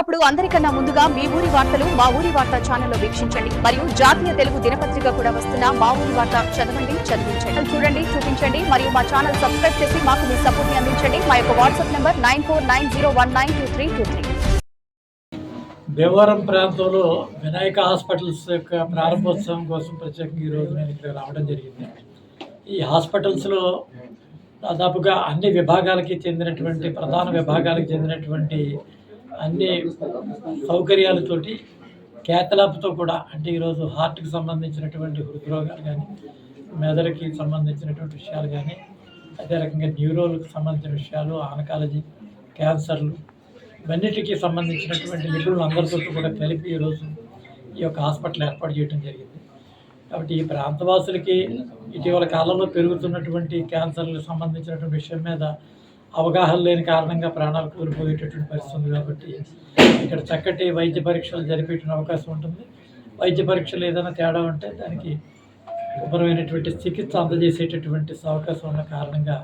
అప్పుడు అందరికన్నా ముందుగా మీ ఊరి వార్తలు మా ఊరి వార్త ఛానల్లో వీక్షించండి మరియు జాతీయ తెలుగు దినపత్రిక కూడా వస్తున్న మా ఊరి వార్త చదవండి, చదివించండి, చూడండి, చూపించండి మరియు మా ఛానల్ సబ్స్క్రైబ్ చేసి మాకు మీ సపోర్ట్ ని అందించండి. మా యొక్క వాట్సాప్ నంబర్ 9490192323. దేవరం ప్రాంతంలో వినాయక హాస్పిటల్స్ యొక్క ప్రారంభోత్సవం కోసం ప్రత్యేకంగా ఈరోజు నేను ఇక్కడ రావడం జరిగింది. ఈ హాస్పిటల్స్లో దాదాపుగా అన్ని విభాగాలకి చెందినటువంటి ప్రధాన విభాగాలకు చెందినటువంటి అన్ని సౌకర్యాలతోటి క్యాథలాబ్తో కూడా, అంటే ఈరోజు హార్ట్కి సంబంధించినటువంటి హృద్రోగాలు కానీ, మెదడుకి సంబంధించినటువంటి విషయాలు కానీ, అదే రకంగా న్యూరోలకు సంబంధించిన విషయాలు, ఆనకాలజీ, క్యాన్సర్లు, ఇవన్నిటికీ సంబంధించినటువంటి నిపుణులందరితో కూడా కలిపి ఈరోజు ఈ యొక్క హాస్పిటల్ ఏర్పాటు చేయడం జరిగింది. కాబట్టి ఈ ప్రాంతవాసులకి ఇటీవల కాలంలో పెరుగుతున్నటువంటి క్యాన్సర్లకు సంబంధించినటువంటి విషయం మీద అవగాహన లేని కారణంగా ప్రాణాలు కోల్పోయేటటువంటి పరిస్థితి ఉంది. కాబట్టి ఇక్కడ చక్కటి వైద్య పరీక్షలు జరిపేటువంటి అవకాశం ఉంటుంది. వైద్య పరీక్షలు ఏదైనా తేడా ఉంటే దానికి శుభ్రమైనటువంటి చికిత్స అందజేసేటటువంటి అవకాశం ఉన్న కారణంగా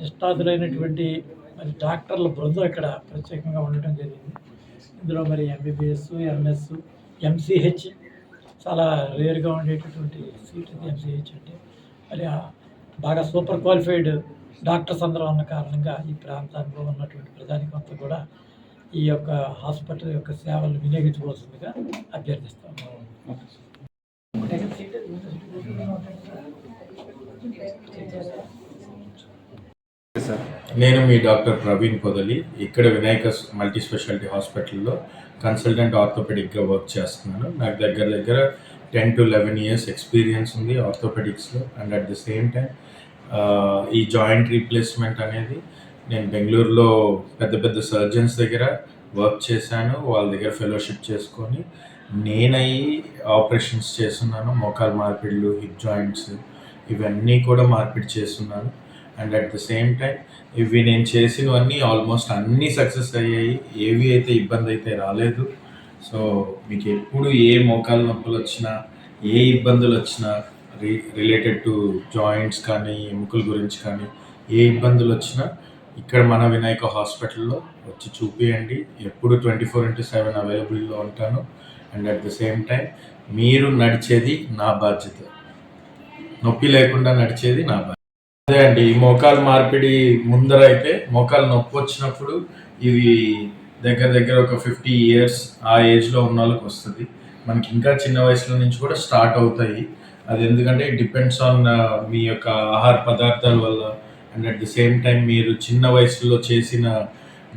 నిష్ణాతులైనటువంటి మరి డాక్టర్ల బృందం ఇక్కడ ప్రత్యేకంగా ఉండటం జరిగింది. ఇందులో మరి ఎంబీబీఎస్, ఎంఎస్, ఎంసీహెచ్ చాలా రేర్గా ఉండేటటువంటి సీట్ ఇది. ఎంసీహెచ్ అంటే మరి బాగా సూపర్ క్వాలిఫైడ్ డాక్టర్స్ అందరూ ఉన్న కారణంగా ఈ ప్రాంతాల్లో ఉన్నటువంటి ప్రజానికంతా కూడా ఈ యొక్క హాస్పిటల్ యొక్క సేవలు వినియోగించుకోవాల్సిందిగా అభ్యర్థిస్తాము. నేను మీ డాక్టర్ ప్రవీణ్ పొదలి, ఇక్కడ వినాయక మల్టీ స్పెషాలిటీ హాస్పిటల్లో కన్సల్టెంట్ ఆర్థోపెడిక్గా వర్క్ చేస్తున్నాను. నాకు దగ్గర 10 to 11 years ఎక్స్పీరియన్స్ ఉంది ఆర్థోపెడిక్స్లో. And at the same time ఈ జాయింట్ రీప్లేస్మెంట్ అనేది నేను బెంగళూరులో పెద్ద సర్జన్స్ దగ్గర వర్క్ చేశాను. వాళ్ళ దగ్గర ఫెలోషిప్ చేసుకొని నేనయ్యి ఆపరేషన్స్ చేస్తున్నాను. మోకాలు మార్పిడులు, హిప్ జాయింట్స్, ఇవన్నీ కూడా మార్పిడి చేస్తున్నాను. And at the same time ఇవి నేను చేసినవన్నీ ఆల్మోస్ట్ అన్నీ సక్సెస్ అయ్యాయి. ఏవి అయితే ఇబ్బంది అయితే రాలేదు. సో మీకు ఎప్పుడు ఏ మోకాలు నొప్పులు వచ్చినా, ఏ ఇబ్బందులు వచ్చినా, రిలేటెడ్ టు జాయింట్స్ కానీ, ఎముకల గురించి కానీ ఏ ఇబ్బందులు వచ్చినా ఇక్కడ మన వినాయక హాస్పిటల్లో వచ్చి చూపియండి. ఎప్పుడు 24/7 అవైలబుల్లో ఉంటాను. And at the same time మీరు నడిచేది నా బాధ్యత, నొప్పి లేకుండా నడిచేది నా బాధ్యత. అదే అండి, ఈ మోకాలు మార్పిడి ముందర అయితే మోకాలు నొప్పి వచ్చినప్పుడు ఇవి దగ్గర ఒక 50 years ఆ ఏజ్లో ఉన్న వాళ్ళకి వస్తుంది. మనకి ఇంకా చిన్న వయసులో నుంచి కూడా స్టార్ట్ అవుతాయి. అది ఎందుకంటే ఇట్ డిపెండ్స్ ఆన్ మీ యొక్క ఆహార పదార్థాల వల్ల and at the same time మీరు చిన్న వయసులో చేసిన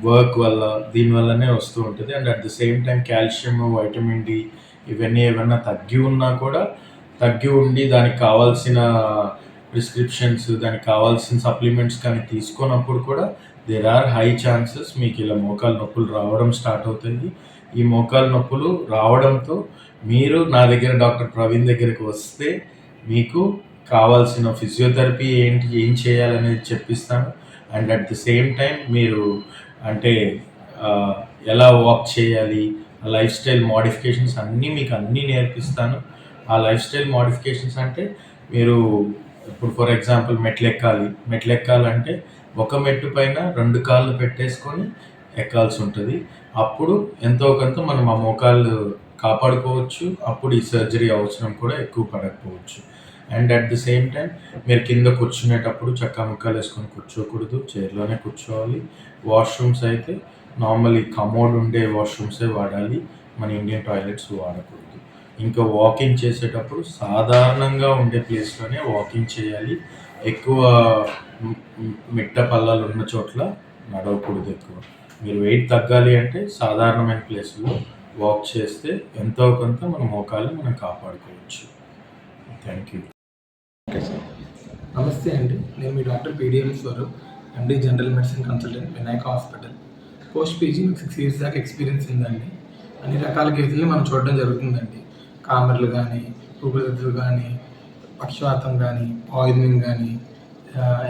వర్క్ వల్ల, దీనివల్లనే వస్తూ ఉంటుంది. And at the same time calcium, vitamin D ఇవన్నీ ఏమన్నా తగ్గి ఉన్నా కూడా, తగ్గి ఉండి దానికి కావాల్సిన ప్రిస్క్రిప్షన్స్, దానికి కావాల్సిన సప్లిమెంట్స్ కానీ తీసుకున్నప్పుడు కూడా దేర్ ఆర్ హై ఛాన్సెస్ మీకు ఇలా మోకాలు నొప్పులు రావడం స్టార్ట్ అవుతుంది. ఈ మోకాలు నొప్పులు రావడంతో మీరు నా దగ్గర డాక్టర్ ప్రవీణ్ దగ్గరికి వస్తే మీకు కావాల్సిన ఫిజియోథెరపీ ఏం చేయాలనేది చెప్పిస్తాను. And at the same time మీరు అంటే ఎలా వాక్ చేయాలి, లైఫ్ స్టైల్ మోడిఫికేషన్స్ అన్నీ నేర్పిస్తాను. ఆ లైఫ్ స్టైల్ మోడిఫికేషన్స్ అంటే మీరు ఇప్పుడు ఫర్ ఎగ్జాంపుల్ మెట్లు ఎక్కాలంటే ఒక మెట్టు పైన 2 కాళ్ళు పెట్టేసుకొని ఎక్కాల్సి ఉంటుంది. అప్పుడు ఎంతో కొంత మనం ఆ మోకాళ్ళు కాపాడుకోవచ్చు. అప్పుడు ఈ సర్జరీ అవసరం కూడా ఎక్కువ పడకపోవచ్చు. And at the same time మీరు కింద కూర్చునేటప్పుడు చక్కా ముక్కాలు వేసుకొని కూర్చోకూడదు, చైర్లోనే కూర్చోవాలి. వాష్రూమ్స్ అయితే నార్మల్లీ కమోడ్ ఉండే వాష్రూమ్సే వాడాలి, మన ఇండియన్ టాయిలెట్స్ వాడకూడదు. ఇంకా వాకింగ్ చేసేటప్పుడు సాధారణంగా ఉండే ప్లేస్లోనే వాకింగ్ చేయాలి. ఎక్కువ మిట్ట పల్లాలు ఉన్న చోట్ల నడవకూడదు. ఎక్కువ మీరు వెయిట్ తగ్గాలి అంటే సాధారణమైన ప్లేస్లో వాక్ చేస్తే ఎంతో కొంత మన మోకాలు మనం కాపాడుకోవచ్చు. Thank you. ఓకే సార్, నమస్తే అండి. నేను మీ doctor PDM Swaroop, MD general medicine consultant, Vinayaka hospital. Post PG 6 years దాకా ఎక్స్పీరియన్స్ ఉందండి. అన్ని రకాల కేసుల్ని మనం చూడడం జరుగుతుందండి. కామెర్లు కానీ, ఊపిరితిత్తులు కానీ, పక్షవాతం కానీ, పాయిజనింగ్ కానీ,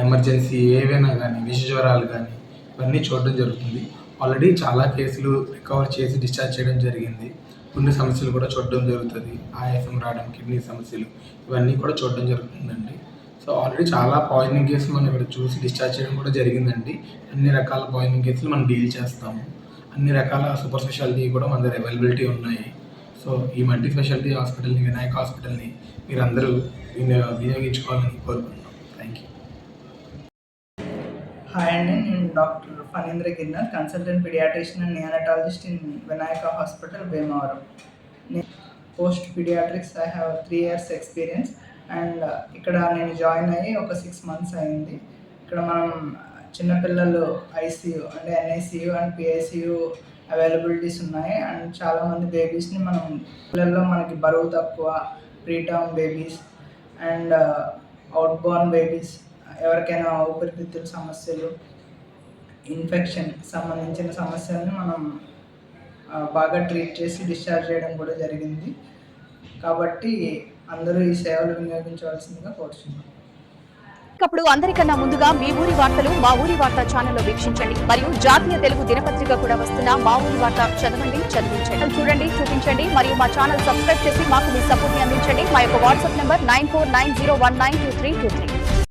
ఎమర్జెన్సీ ఏవైనా కానీ, విష జ్వరాలు కానీ ఇవన్నీ చూడడం జరుగుతుంది. ఆల్రెడీ చాలా కేసులు రికవర్ చేసి డిశ్చార్జ్ చేయడం జరిగింది. గుండె సమస్యలు కూడా చూడడం జరుగుతుంది. ఆయాసం రావడం, కిడ్నీ సమస్యలు ఇవన్నీ కూడా చూడడం జరుగుతుందండి. సో ఆల్రెడీ చాలా పాయిజనింగ్ కేసులు మనం ఇక్కడ చూసి డిశ్చార్జ్ చేయడం కూడా జరిగిందండి. అన్ని రకాల పాయిజనింగ్ కేసులు మనం డీల్ చేస్తాము. అన్ని రకాల సూపర్ స్పెషాలిటీ కూడా మన దగ్గర అవైలబిలిటీ ఉన్నాయి. సో ఈ మల్టీ స్పెషాలిటీ హాస్పిటల్ని, వినాయక హాస్పిటల్ని మీరు అందరూ వినియోగించుకోవాలని కోరుకుంటున్నాం. Thank you. హాయ్ అండి, నేను doctor Phanindra Ginnar, consultant paediatrician and neonatologist in Vinayaka hospital, Bhimavaram. Post paediatrics I have 3 years experience and ఇక్కడ నేను జాయిన్ అయ్యి ఒక 6 months అయింది. ఇక్కడ మనం చిన్నపిల్లలు ఐసీయూ అంటే ఎన్ఐసియు అండ్ పిఐసియు అవైలబిలిటీస్ ఉన్నాయి. అండ్ చాలామంది బేబీస్ని మనం పిల్లల్లో మనకి బరువు తక్కువ, preterm babies and out Born babies, ఎవరికైనా ఊపిరితిత్తుల సమస్యలు, ఇన్ఫెక్షన్ సంబంధించిన సమస్యలను మనం బాగా ట్రీట్ చేసి డిశ్చార్జ్ చేయడం కూడా జరిగింది. కాబట్టి అందరూ ఈ సేవలు వినియోగించవలసిందిగా కోరుతున్నాం. ఇప్పుడు అందరికన్నా ముందుగా మీ ఊరి వార్తలు మా ఊరి వార్త ఛానల్లో వీక్షించండి మరియు జాతీయ తెలుగు దినపత్రిక కూడా వస్తున్న మా ఊరి వార్త చదవండి, చదివించండి. చూడండి, చూపించండి మరియు మా ఛానల్ సబ్స్క్రైబ్ చేసి మాకు మీ సపోర్ట్ ని అందించండి. మా యొక్క వాట్సాప్ నంబర్ 9490192323.